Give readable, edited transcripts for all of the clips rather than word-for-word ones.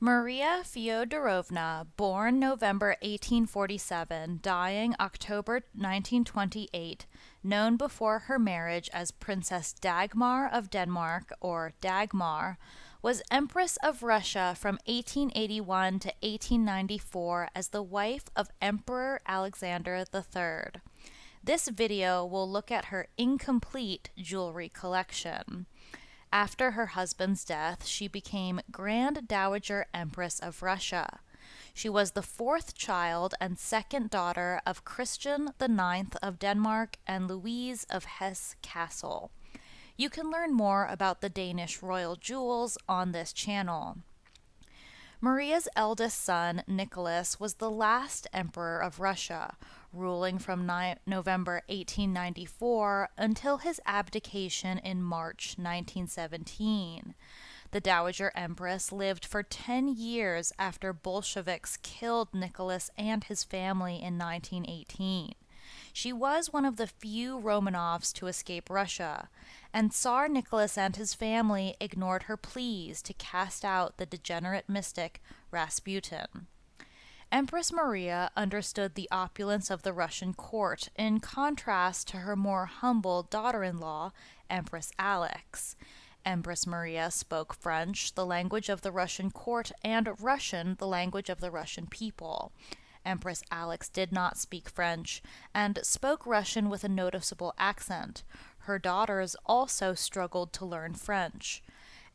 Maria Feodorovna, born November 1847, dying October 1928, known before her marriage as Princess Dagmar of Denmark or Dagmar, was Empress of Russia from 1881 to 1894 as the wife of Emperor Alexander III. This video will look at her incomplete jewelry collection. After her husband's death, she became Grand Dowager Empress of Russia. She was the fourth child and second daughter of Christian IX of Denmark and Louise of Hesse-Kassel. You can learn more about the Danish royal jewels on this channel. Maria's eldest son, Nicholas, was the last emperor of Russia, ruling from November 1894 until his abdication in March 1917. The Dowager Empress lived for 10 years after Bolsheviks killed Nicholas and his family in 1918. She was one of the few Romanovs to escape Russia, and Tsar Nicholas and his family ignored her pleas to cast out the degenerate mystic Rasputin. Empress Maria understood the opulence of the Russian court in contrast to her more humble daughter-in-law, Empress Alex. Empress Maria spoke French, the language of the Russian court, and Russian, the language of the Russian people. Empress Alex did not speak French and spoke Russian with a noticeable accent. Her daughters also struggled to learn French.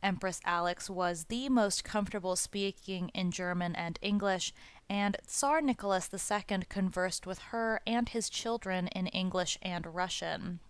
Empress Alex was the most comfortable speaking in German and English, and Tsar Nicholas II conversed with her and his children in English and Russian.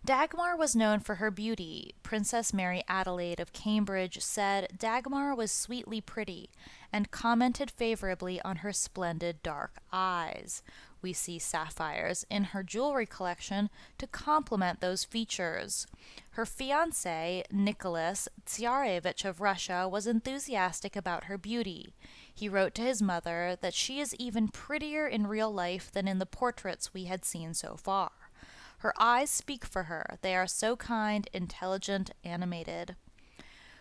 Dagmar was known for her beauty. Princess Mary Adelaide of Cambridge said Dagmar was sweetly pretty and commented favorably on her splendid dark eyes. We see sapphires in her jewelry collection to complement those features. Her fiancé, Nicholas Tsarevich of Russia, was enthusiastic about her beauty. He wrote to his mother that she is even prettier in real life than in the portraits we had seen so far. Her eyes speak for her. They are so kind, intelligent, animated.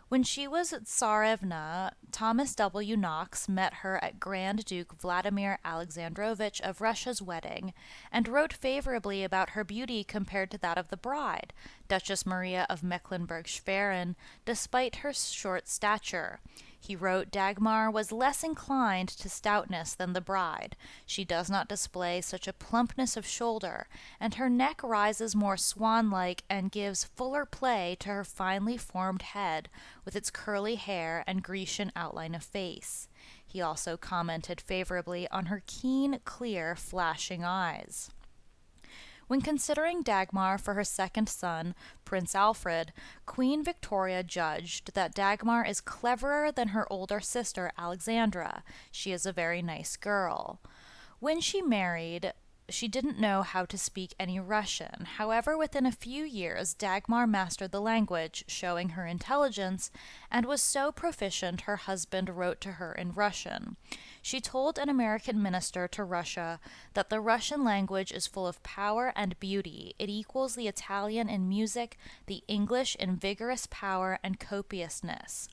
When she was Tsarevna, Thomas W. Knox met her at Grand Duke Vladimir Alexandrovich of Russia's wedding and wrote favorably about her beauty compared to that of the bride, Duchess Maria of Mecklenburg-Schwerin, despite her short stature. He wrote Dagmar was less inclined to stoutness than the bride. She does not display such a plumpness of shoulder, and her neck rises more swan-like and gives fuller play to her finely formed head with its curly hair and Grecian outline of face. He also commented favorably on her keen, clear, flashing eyes. When considering Dagmar for her second son, Prince Alfred, Queen Victoria judged that Dagmar is cleverer than her older sister Alexandra. She is a very nice girl. When she married, she didn't know how to speak any Russian. However, within a few years, Dagmar mastered the language, showing her intelligence, and was so proficient her husband wrote to her in Russian. She told an American minister to Russia that the Russian language is full of power and beauty. It equals the Italian in music, the English in vigorous power and copiousness.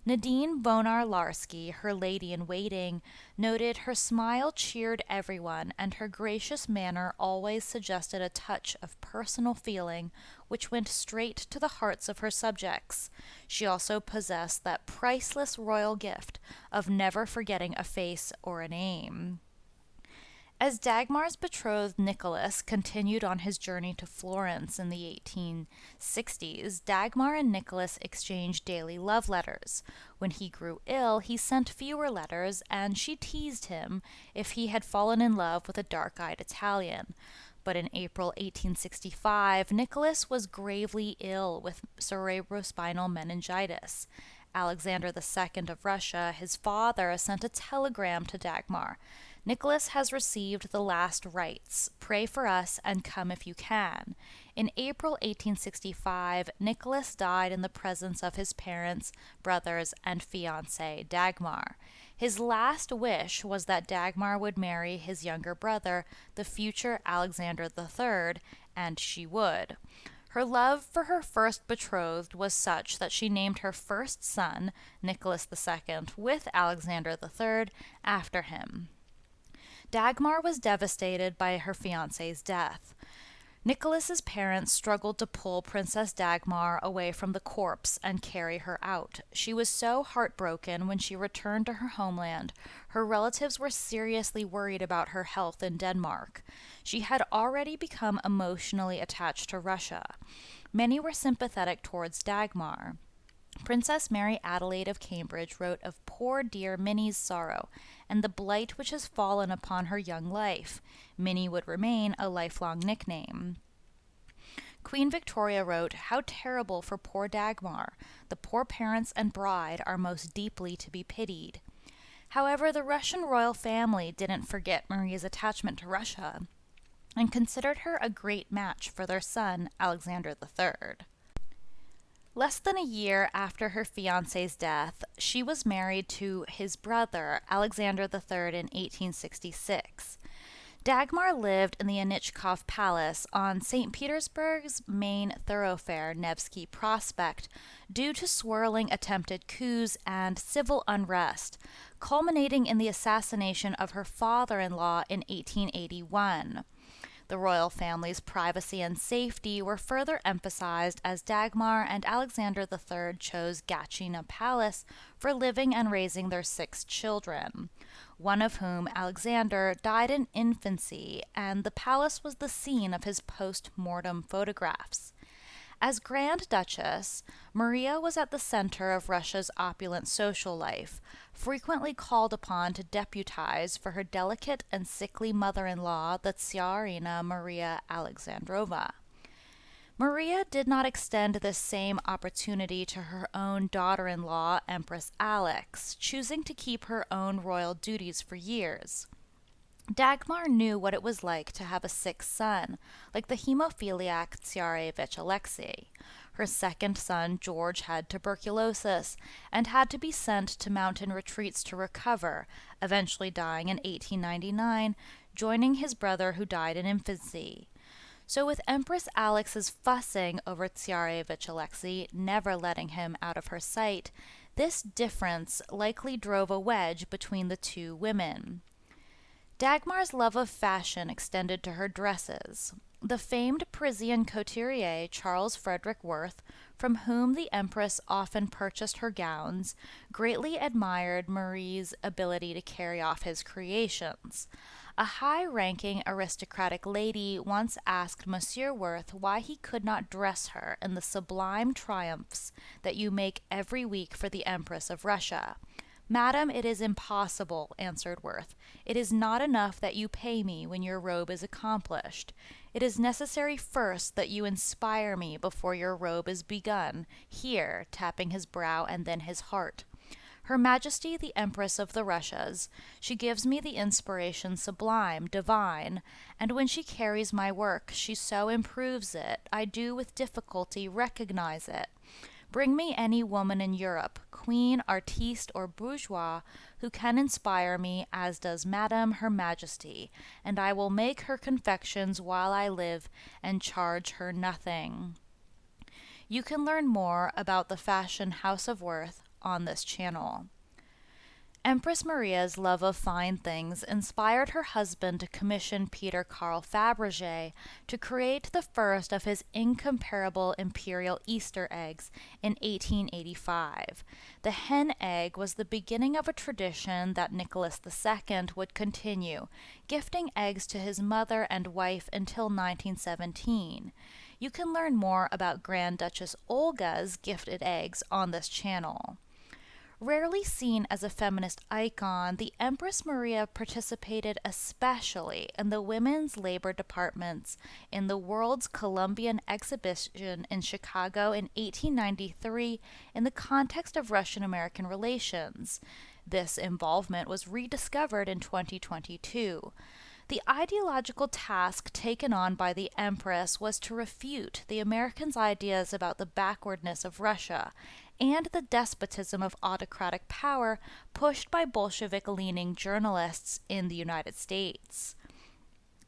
Nadine Bonar-Larsky, her lady-in-waiting, noted her smile cheered everyone, and her gracious manner always suggested a touch of personal feeling which went straight to the hearts of her subjects. She also possessed that priceless royal gift of never forgetting a face or a name. As Dagmar's betrothed Nicholas continued on his journey to Florence in the 1860s, Dagmar and Nicholas exchanged daily love letters. When he grew ill, he sent fewer letters, and she teased him if he had fallen in love with a dark-eyed Italian. But in April 1865, Nicholas was gravely ill with cerebrospinal meningitis. Alexander II of Russia, his father, sent a telegram to Dagmar. Nicholas has received the last rites. Pray for us and come if you can. In April 1865, Nicholas died in the presence of his parents, brothers, and fiancée, Dagmar. His last wish was that Dagmar would marry his younger brother, the future Alexander III, and she would. Her love for her first betrothed was such that she named her first son, Nicholas II, with Alexander III, after him. Dagmar was devastated by her fiancé's death. Nicholas's parents struggled to pull Princess Dagmar away from the corpse and carry her out. She was so heartbroken when she returned to her homeland. Her relatives were seriously worried about her health in Denmark. She had already become emotionally attached to Russia. Many were sympathetic towards Dagmar. Princess Mary Adelaide of Cambridge wrote of poor dear Minnie's sorrow and the blight which has fallen upon her young life. Minnie would remain a lifelong nickname. Queen Victoria wrote, "How terrible for poor Dagmar! The poor parents and bride are most deeply to be pitied." However, the Russian royal family didn't forget Maria's attachment to Russia and considered her a great match for their son, Alexander III. Less than a year after her fiancé's death, she was married to his brother, Alexander III, in 1866. Dagmar lived in the Anichkov Palace on St. Petersburg's main thoroughfare, Nevsky Prospect, due to swirling attempted coups and civil unrest, culminating in the assassination of her father-in-law in 1881. The royal family's privacy and safety were further emphasized as Dagmar and Alexander III chose Gatchina Palace for living and raising their 6 children, one of whom, Alexander, died in infancy, and the palace was the scene of his post-mortem photographs. As Grand Duchess, Maria was at the center of Russia's opulent social life, frequently called upon to deputize for her delicate and sickly mother-in-law, the Tsarina Maria Alexandrovna. Maria did not extend this same opportunity to her own daughter-in-law, Empress Alex, choosing to keep her own royal duties for years. Dagmar knew what it was like to have a sick son, like the hemophiliac Tsarevich Alexei. Her second son, George, had tuberculosis and had to be sent to mountain retreats to recover, eventually dying in 1899, joining his brother who died in infancy. So with Empress Alex's fussing over Tsarevich Alexei, never letting him out of her sight, this difference likely drove a wedge between the two women. Dagmar's love of fashion extended to her dresses. The famed Parisian couturier Charles Frederick Worth, from whom the Empress often purchased her gowns, greatly admired Marie's ability to carry off his creations. A high-ranking aristocratic lady once asked Monsieur Worth why he could not dress her in the sublime triumphs that you make every week for the Empress of Russia. "Madam, it is impossible," answered Worth. "It is not enough that you pay me when your robe is accomplished. It is necessary first that you inspire me before your robe is begun," here tapping his brow and then his heart. "Her Majesty the Empress of the Russias, she gives me the inspiration sublime, divine, and when she carries my work, she so improves it, I do with difficulty recognize it. Bring me any woman in Europe, queen, artiste, or bourgeois, who can inspire me as does Madame Her Majesty, and I will make her confections while I live and charge her nothing." You can learn more about the fashion house of Worth on this channel. Empress Maria's love of fine things inspired her husband to commission Peter Carl Fabergé to create the first of his incomparable imperial Easter eggs in 1885. The hen egg was the beginning of a tradition that Nicholas II would continue, gifting eggs to his mother and wife until 1917. You can learn more about Grand Duchess Olga's gifted eggs on this channel. Rarely seen as a feminist icon, the Empress Maria participated especially in the women's labor departments in the World's Columbian Exhibition in Chicago in 1893 in the context of Russian-American relations. This involvement was rediscovered in 2022. The ideological task taken on by the Empress was to refute the Americans' ideas about the backwardness of Russia and the despotism of autocratic power pushed by Bolshevik-leaning journalists in the United States.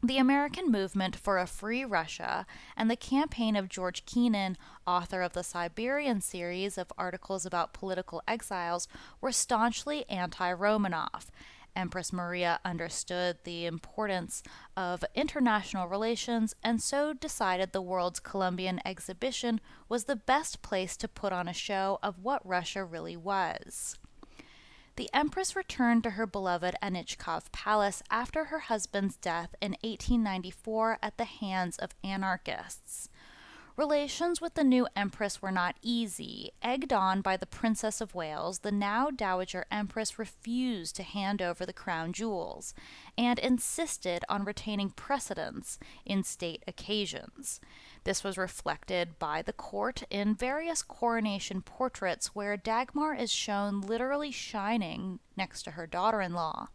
The American movement for a free Russia and the campaign of George Kennan, author of the Siberian series of articles about political exiles, were staunchly anti-Romanov. Empress Maria understood the importance of international relations and so decided the World's Columbian Exhibition was the best place to put on a show of what Russia really was. The Empress returned to her beloved Anichkov Palace after her husband's death in 1894 at the hands of anarchists. Relations with the new Empress were not easy. Egged on by the Princess of Wales, the now Dowager Empress refused to hand over the crown jewels and insisted on retaining precedence in state occasions. This was reflected by the court in various coronation portraits where Dagmar is shown literally shining next to her daughter-in-law.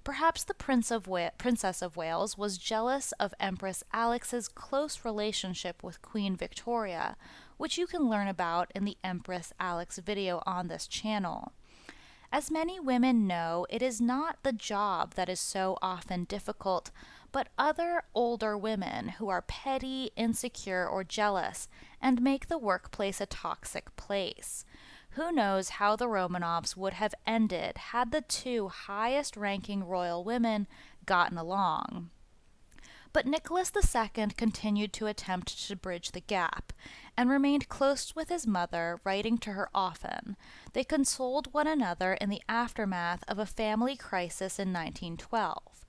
Perhaps the Princess of Wales was jealous of Empress Alex's close relationship with Queen Victoria, which you can learn about in the Empress Alex video on this channel. As many women know, it is not the job that is so often difficult, but other older women who are petty, insecure, or jealous and make the workplace a toxic place. Who knows how the Romanovs would have ended had the two highest-ranking royal women gotten along. But Nicholas II continued to attempt to bridge the gap and remained close with his mother, writing to her often. They consoled one another in the aftermath of a family crisis in 1912.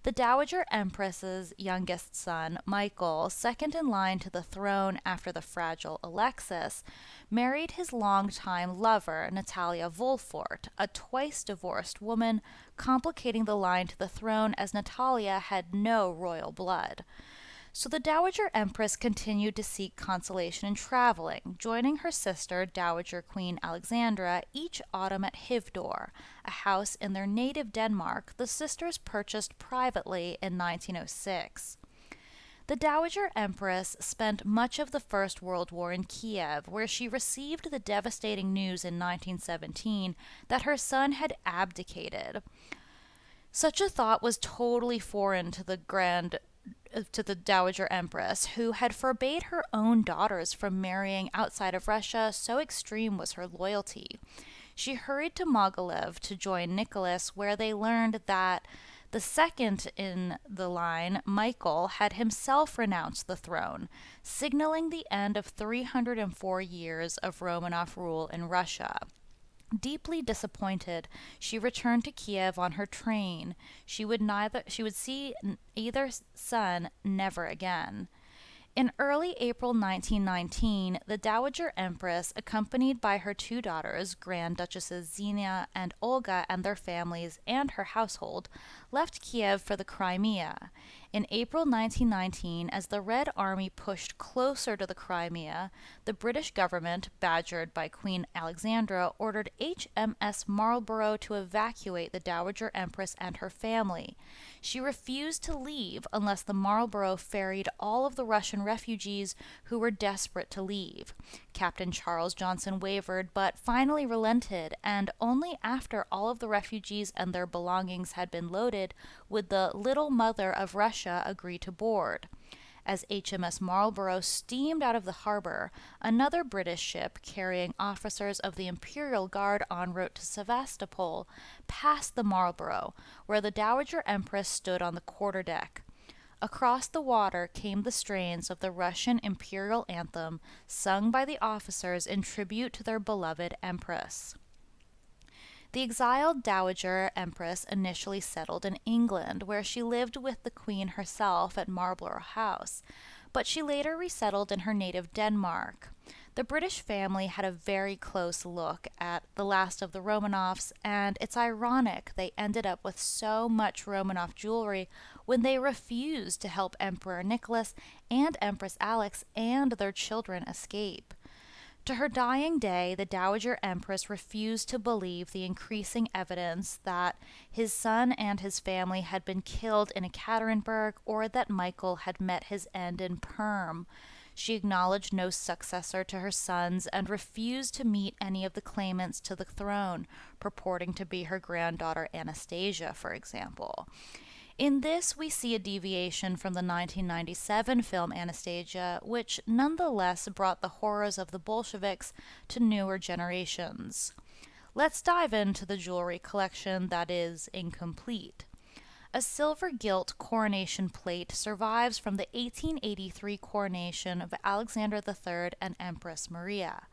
The Dowager Empress's youngest son, Michael, second in line to the throne after the fragile Alexis, married his longtime lover, Natalia Wolfort, a twice-divorced woman, complicating the line to the throne as Natalia had no royal blood. So the Dowager Empress continued to seek consolation in traveling, joining her sister, Dowager Queen Alexandra, each autumn at Hivdor, a house in their native Denmark the sisters purchased privately in 1906. The Dowager Empress spent much of the First World War in Kiev, where she received the devastating news in 1917 that her son had abdicated. Such a thought was totally foreign to the Dowager Empress, who had forbade her own daughters from marrying outside of Russia, so extreme was her loyalty. She hurried to Mogilev to join Nicholas, where they learned that the second in the line, Michael, had himself renounced the throne, signaling the end of 304 years of Romanov rule in Russia. Deeply disappointed, she returned to Kiev on her train. She would see either son never again. In early April 1919, the Dowager Empress, accompanied by her two daughters, Grand Duchesses Xenia and Olga, and their families and her household, left Kiev for the Crimea. In April 1919, as the Red Army pushed closer to the Crimea, the British government, badgered by Queen Alexandra, ordered HMS Marlborough to evacuate the Dowager Empress and her family. She refused to leave unless the Marlborough ferried all of the Russian refugees who were desperate to leave. Captain Charles Johnson wavered, but finally relented, and only after all of the refugees and their belongings had been loaded would the Little Mother of Russia agree to board. As HMS Marlborough steamed out of the harbor, another British ship carrying officers of the Imperial Guard en route to Sevastopol passed the Marlborough, where the Dowager Empress stood on the quarterdeck. Across the water came the strains of the Russian imperial anthem, sung by the officers in tribute to their beloved Empress. The exiled Dowager Empress initially settled in England, where she lived with the Queen herself at Marlborough House, but she later resettled in her native Denmark. The British family had a very close look at the last of the Romanoffs, and it's ironic they ended up with so much Romanoff jewelry when they refused to help Emperor Nicholas and Empress Alex and their children escape. To her dying day, the Dowager Empress refused to believe the increasing evidence that his son and his family had been killed in Ekaterinburg or that Michael had met his end in Perm. She acknowledged no successor to her sons and refused to meet any of the claimants to the throne, purporting to be her granddaughter Anastasia, for example. In this, we see a deviation from the 1997 film Anastasia, which nonetheless brought the horrors of the Bolsheviks to newer generations. Let's dive into the jewelry collection that is incomplete. A silver gilt coronation plate survives from the 1883 coronation of Alexander III and Empress Maria.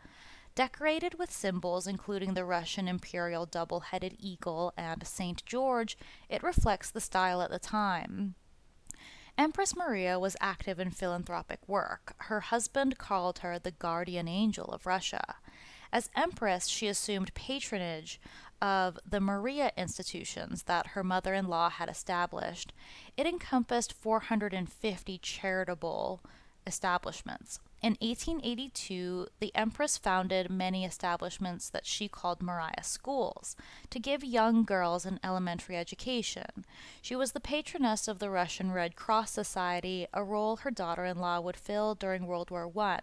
Decorated with symbols including the Russian imperial double-headed eagle and St. George, it reflects the style at the time. Empress Maria was active in philanthropic work. Her husband called her the guardian angel of Russia. As empress, she assumed patronage of the Maria institutions that her mother-in-law had established. It encompassed 450 charitable establishments. In 1882, the Empress founded many establishments that she called Maria Schools to give young girls an elementary education. She was the patroness of the Russian Red Cross Society, a role her daughter-in-law would fill during World War I.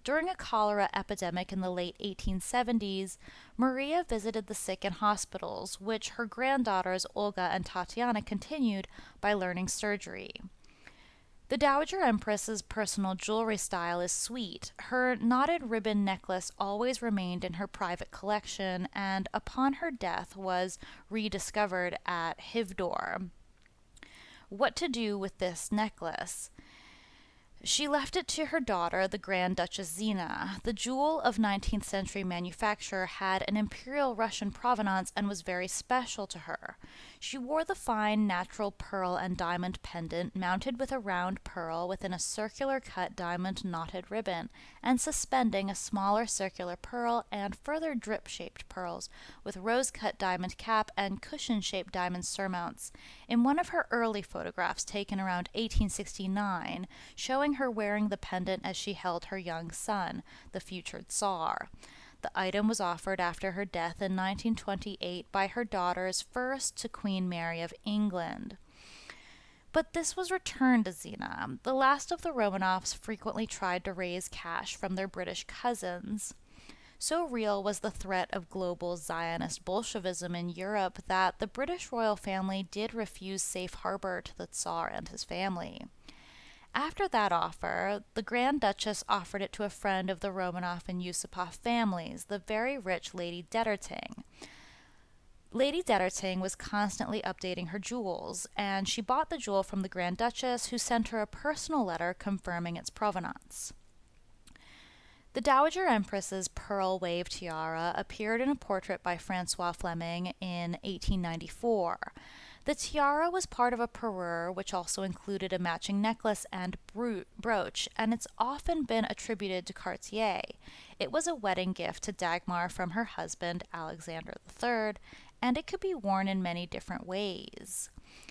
During a cholera epidemic in the late 1870s, Maria visited the sick in hospitals, which her granddaughters Olga and Tatiana continued by learning surgery. The Dowager Empress's personal jewelry style is sweet. Her knotted ribbon necklace always remained in her private collection and upon her death was rediscovered at Hivdor. What to do with this necklace? She left it to her daughter, the Grand Duchess Zina. The jewel of 19th century manufacture had an imperial Russian provenance and was very special to her. She wore the fine natural pearl and diamond pendant mounted with a round pearl within a circular cut diamond knotted ribbon, and suspending a smaller circular pearl and further drip-shaped pearls with rose-cut diamond cap and cushion-shaped diamond surmounts. In one of her early photographs taken around 1869, showing her wearing the pendant as she held her young son, the future Tsar. The item was offered after her death in 1928 by her daughters first to Queen Mary of England. But this was returned to Zina. The last of the Romanoffs frequently tried to raise cash from their British cousins. So real was the threat of global Zionist Bolshevism in Europe that the British royal family did refuse safe harbor to the Tsar and his family. After that offer, the Grand Duchess offered it to a friend of the Romanov and Yusupov families, the very rich Lady Detterting. Lady Detterting was constantly updating her jewels, and she bought the jewel from the Grand Duchess, who sent her a personal letter confirming its provenance. The Dowager Empress's pearl wave tiara appeared in a portrait by Francois Fleming in 1894. The tiara was part of a parure which also included a matching necklace and brooch, and it's often been attributed to Cartier. It was a wedding gift to Dagmar from her husband, Alexander III, and it could be worn in many different ways.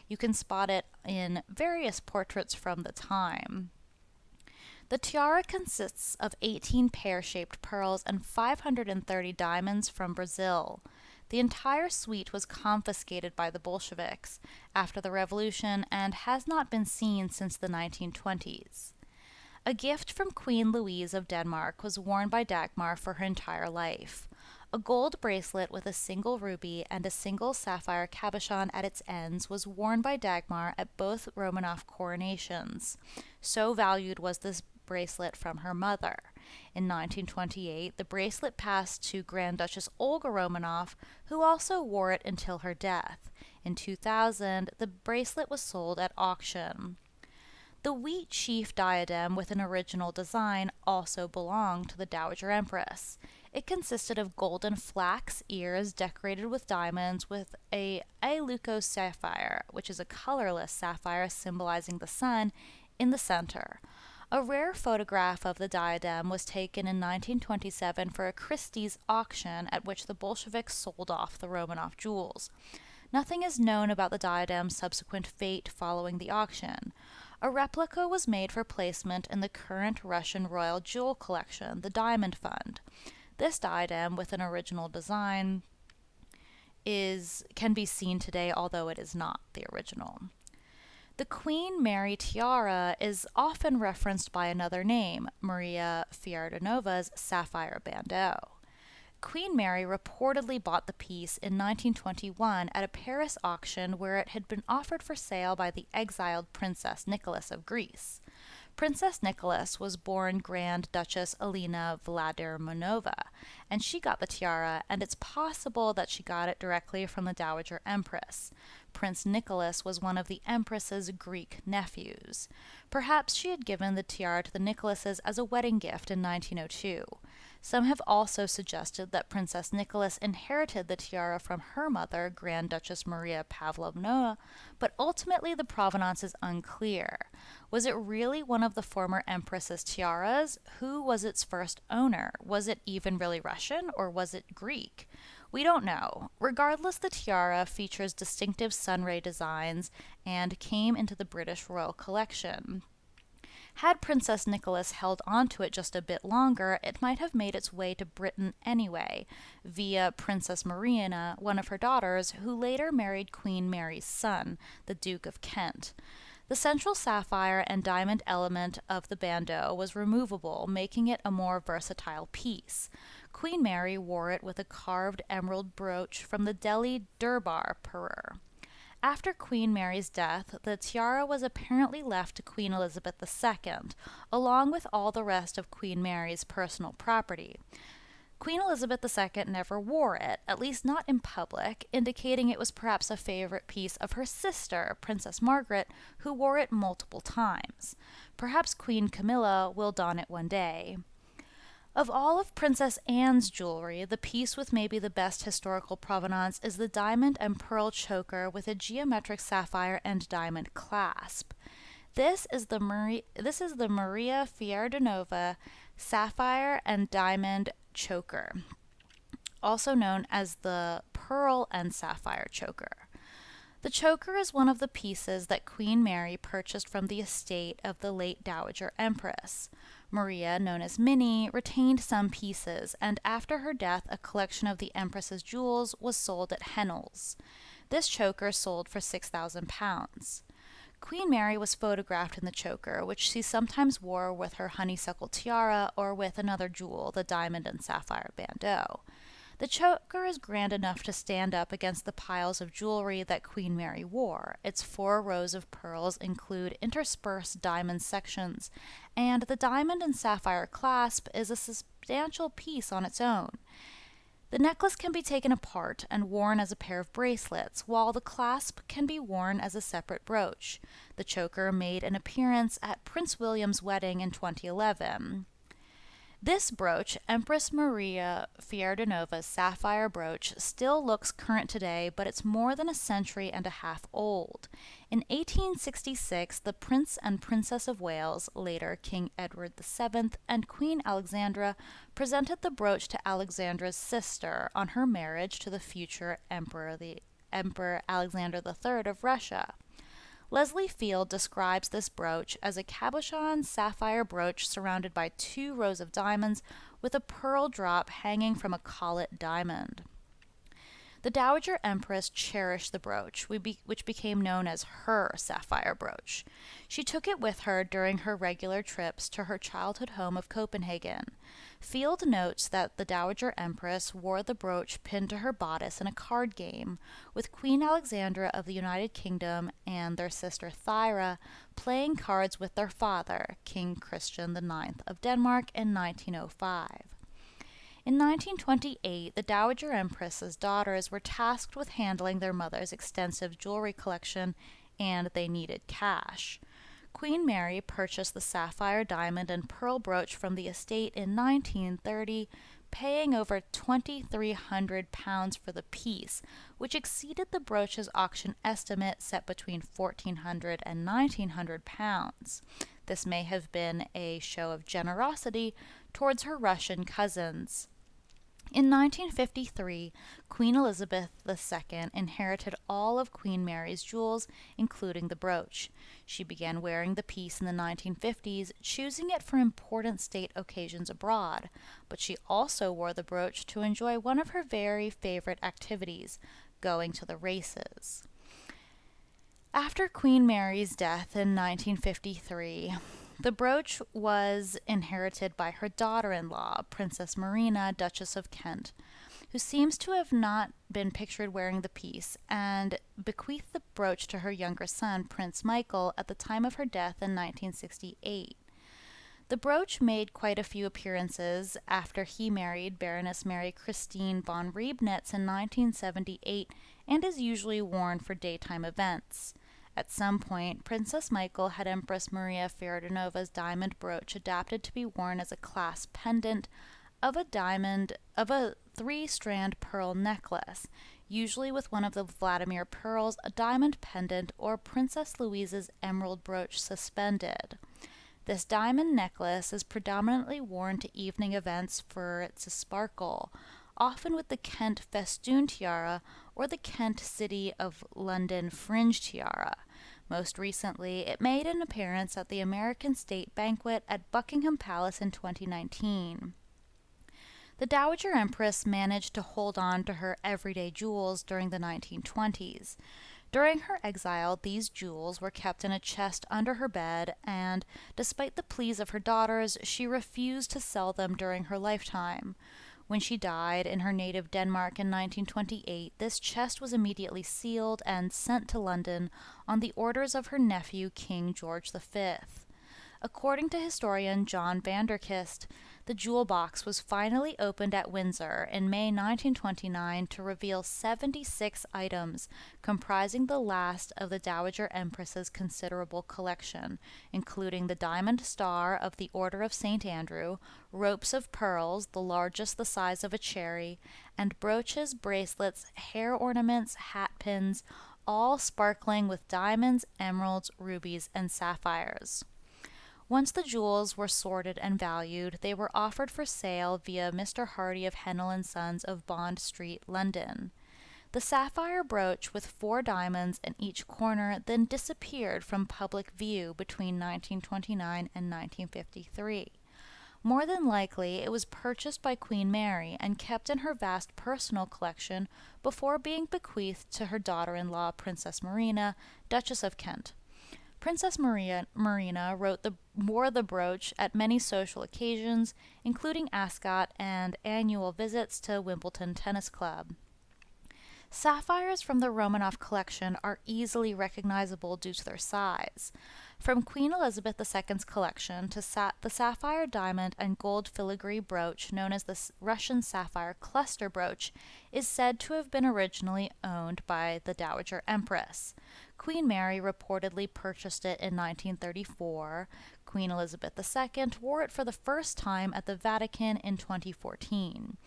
You can spot it in various portraits from the time. The tiara consists of 18 pear-shaped pearls and 530 diamonds from Brazil. The entire suite was confiscated by the Bolsheviks after the revolution and has not been seen since the 1920s. A gift from Queen Louise of Denmark was worn by Dagmar for her entire life. A gold bracelet with a single ruby and a single sapphire cabochon at its ends was worn by Dagmar at both Romanov coronations. So valued was this bracelet from her mother. In 1928, the bracelet passed to Grand Duchess Olga Romanov, who also wore it until her death. In 2000, the bracelet was sold at auction. The wheat sheaf diadem with an original design also belonged to the Dowager Empress. It consisted of golden flax ears decorated with diamonds with a leuco sapphire, which is a colorless sapphire symbolizing the sun, in the center. A rare photograph of the diadem was taken in 1927 for a Christie's auction at which the Bolsheviks sold off the Romanov jewels. Nothing is known about the diadem's subsequent fate following the auction. A replica was made for placement in the current Russian royal jewel collection, the Diamond Fund. This diadem, with an original design, can be seen today, although it is not the original. The Queen Mary tiara is often referenced by another name, Maria Feodorovna's sapphire bandeau. Queen Mary reportedly bought the piece in 1921 at a Paris auction where it had been offered for sale by the exiled Princess Nicholas of Greece. Princess Nicholas was born Grand Duchess Elena Vladimirovna, and she got the tiara, and it's possible that she got it directly from the Dowager Empress. Prince Nicholas was one of the Empress's Greek nephews. Perhaps she had given the tiara to the Nicholases as a wedding gift in 1902. Some have also suggested that Princess Nicholas inherited the tiara from her mother, Grand Duchess Maria Pavlovna, but ultimately the provenance is unclear. Was it really one of the former Empress's tiaras? Who was its first owner? Was it even really Russian, or was it Greek? We don't know. Regardless, the tiara features distinctive sunray designs and came into the British royal collection. Had Princess Nicholas held on to it just a bit longer, it might have made its way to Britain anyway, via Princess Marina, one of her daughters, who later married Queen Mary's son, the Duke of Kent. The central sapphire and diamond element of the bandeau was removable, making it a more versatile piece. Queen Mary wore it with a carved emerald brooch from the Delhi Durbar Emperor. After Queen Mary's death, the tiara was apparently left to Queen Elizabeth II, along with all the rest of Queen Mary's personal property. Queen Elizabeth II never wore it, at least not in public, indicating it was perhaps a favorite piece of her sister, Princess Margaret, who wore it multiple times. Perhaps Queen Camilla will don it one day. Of all of Princess Anne's jewelry, the piece with maybe the best historical provenance is the diamond and pearl choker with a geometric sapphire and diamond clasp. This is the Maria Feodorovna sapphire and diamond choker, also known as the pearl and sapphire choker. The choker is one of the pieces that Queen Mary purchased from the estate of the late Dowager Empress. Maria, known as Minnie, retained some pieces, and after her death a collection of the Empress's jewels was sold at Hennell's. This choker sold for £6,000. Queen Mary was photographed in the choker, which she sometimes wore with her honeysuckle tiara or with another jewel, the diamond and sapphire bandeau. The choker is grand enough to stand up against the piles of jewelry that Queen Mary wore. Its 4 rows of pearls include interspersed diamond sections, and the diamond and sapphire clasp is a substantial piece on its own. The necklace can be taken apart and worn as a pair of bracelets, while the clasp can be worn as a separate brooch. The choker made an appearance at Prince William's wedding in 2011. This brooch, Empress Maria Feodorovna's sapphire brooch, still looks current today, but it's more than a century and a half old. In 1866, the Prince and Princess of Wales, later King Edward VII, and Queen Alexandra presented the brooch to Alexandra's sister on her marriage to the future Emperor Alexander III of Russia. Leslie Field describes this brooch as a cabochon sapphire brooch surrounded by 2 rows of diamonds with a pearl drop hanging from a collet diamond. The Dowager Empress cherished the brooch, which became known as her sapphire brooch. She took it with her during her regular trips to her childhood home of Copenhagen. Field notes that the Dowager Empress wore the brooch pinned to her bodice in a card game, with Queen Alexandra of the United Kingdom and their sister Thyra playing cards with their father, King Christian IX of Denmark, in 1905. In 1928, the Dowager Empress's daughters were tasked with handling their mother's extensive jewelry collection, and they needed cash. Queen Mary purchased the sapphire, diamond, and pearl brooch from the estate in 1930, paying over £2,300 for the piece, which exceeded the brooch's auction estimate set between £1,400 and £1,900. This may have been a show of generosity towards her Russian cousins. In 1953, Queen Elizabeth II inherited all of Queen Mary's jewels, including the brooch. She began wearing the piece in the 1950s, choosing it for important state occasions abroad, but she also wore the brooch to enjoy one of her very favorite activities, going to the races. After Queen Mary's death in 1953, The brooch was inherited by her daughter-in-law, Princess Marina, Duchess of Kent, who seems to have not been pictured wearing the piece, and bequeathed the brooch to her younger son, Prince Michael, at the time of her death in 1968. The brooch made quite a few appearances after he married Baroness Mary Christine von Reibnitz in 1978 and is usually worn for daytime events. At some point, Princess Michael had Empress Maria Feodorovna's diamond brooch adapted to be worn as a clasp pendant of a three-strand pearl necklace, usually with one of the Vladimir pearls, a diamond pendant, or Princess Louise's emerald brooch suspended. This diamond necklace is predominantly worn to evening events for its sparkle, often with the Kent festoon tiara or the Kent City of London fringe tiara. Most recently, it made an appearance at the American State Banquet at Buckingham Palace in 2019. The Dowager Empress managed to hold on to her everyday jewels during the 1920s. During her exile, these jewels were kept in a chest under her bed, and, despite the pleas of her daughters, she refused to sell them during her lifetime. When she died in her native Denmark in 1928, this chest was immediately sealed and sent to London on the orders of her nephew, King George V. According to historian John Vanderkist, the jewel box was finally opened at Windsor in May 1929 to reveal 76 items comprising the last of the Dowager Empress's considerable collection, including the diamond star of the Order of St. Andrew, ropes of pearls, the largest the size of a cherry, and brooches, bracelets, hair ornaments, hat pins, all sparkling with diamonds, emeralds, rubies, and sapphires. Once the jewels were sorted and valued, they were offered for sale via Mr. Hardy of Hennell & Sons of Bond Street, London. The sapphire brooch with 4 diamonds in each corner then disappeared from public view between 1929 and 1953. More than likely, it was purchased by Queen Mary and kept in her vast personal collection before being bequeathed to her daughter-in-law, Princess Marina, Duchess of Kent. Princess Marina wore the brooch at many social occasions, including Ascot and annual visits to Wimbledon Tennis Club. Sapphires from the Romanoff collection are easily recognizable due to their size. From Queen Elizabeth II's collection to the sapphire diamond and gold filigree brooch known as the Russian sapphire cluster brooch is said to have been originally owned by the Dowager Empress. Queen Mary reportedly purchased it in 1934. Queen Elizabeth II wore it for the first time at the Vatican in 2014.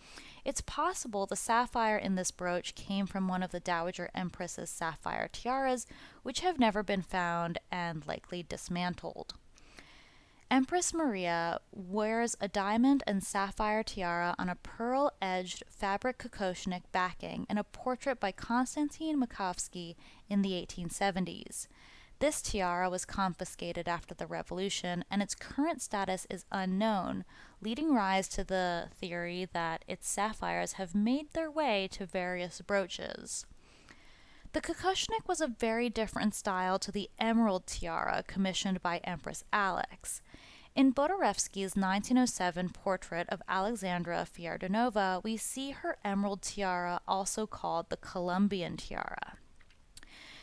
It's possible the sapphire in this brooch came from one of the Dowager Empress's sapphire tiaras, which have never been found and likely dismantled. Empress Maria wears a diamond and sapphire tiara on a pearl-edged fabric kokoshnik backing in a portrait by Konstantin Makovsky in the 1870s. This tiara was confiscated after the Revolution, and its current status is unknown, leading rise to the theory that its sapphires have made their way to various brooches. The kokoshnik was a very different style to the emerald tiara commissioned by Empress Alex. In Bodorevsky's 1907 portrait of Alexandra Feodorovna, we see her emerald tiara, also called the Columbian tiara.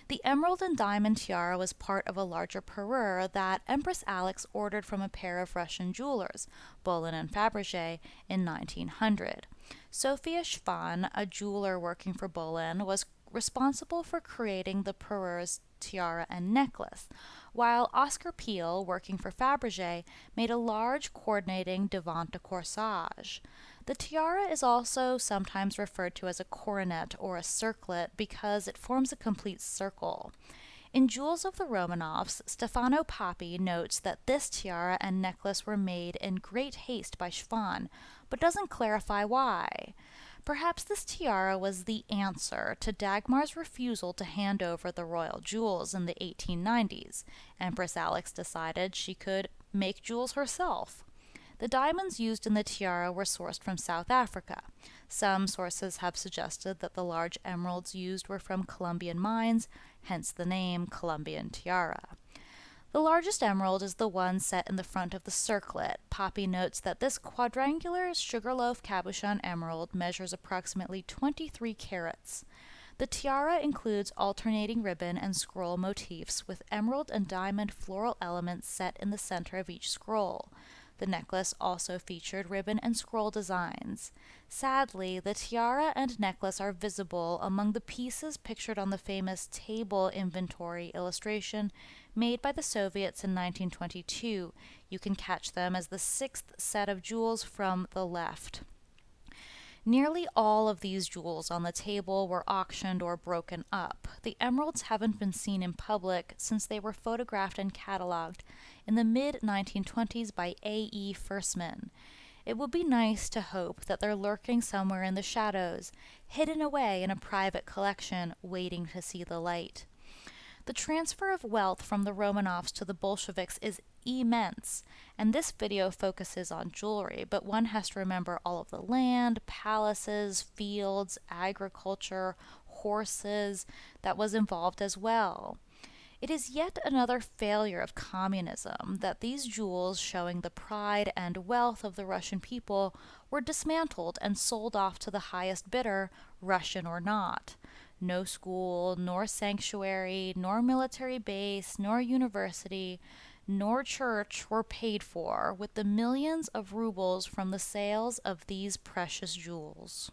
The emerald and diamond tiara was part of a larger parure that Empress Alex ordered from a pair of Russian jewelers, Bollin and Fabergé, in 1900. Sophia Schwann, a jeweler working for Bollin, was responsible for creating the parure's tiara and necklace, while Oscar Peel, working for Fabergé, made a large coordinating devant de corsage. The tiara is also sometimes referred to as a coronet or a circlet because it forms a complete circle. In Jewels of the Romanovs, Stefano Papi notes that this tiara and necklace were made in great haste by Schwann, but doesn't clarify why. Perhaps this tiara was the answer to Dagmar's refusal to hand over the royal jewels in the 1890s. Empress Alex decided she could make jewels herself. The diamonds used in the tiara were sourced from South Africa. Some sources have suggested that the large emeralds used were from Colombian mines, hence the name Columbian tiara. The largest emerald is the one set in the front of the circlet. Poppy notes that this quadrangular sugarloaf cabochon emerald measures approximately 23 carats. The tiara includes alternating ribbon and scroll motifs with emerald and diamond floral elements set in the center of each scroll. The necklace also featured ribbon and scroll designs. Sadly, the tiara and necklace are visible among the pieces pictured on the famous table inventory illustration made by the Soviets in 1922. You can catch them as the sixth set of jewels from the left. Nearly all of these jewels on the table were auctioned or broken up. The emeralds haven't been seen in public since they were photographed and cataloged in the mid-1920s by A.E. Firstman. It would be nice to hope that they're lurking somewhere in the shadows, hidden away in a private collection, waiting to see the light. The transfer of wealth from the Romanovs to the Bolsheviks is immense, and this video focuses on jewelry, but one has to remember all of the land, palaces, fields, agriculture, horses that was involved as well. It is yet another failure of communism that these jewels showing the pride and wealth of the Russian people were dismantled and sold off to the highest bidder, Russian or not. No school, nor sanctuary, nor military base, nor university, nor church were paid for with the millions of rubles from the sales of these precious jewels.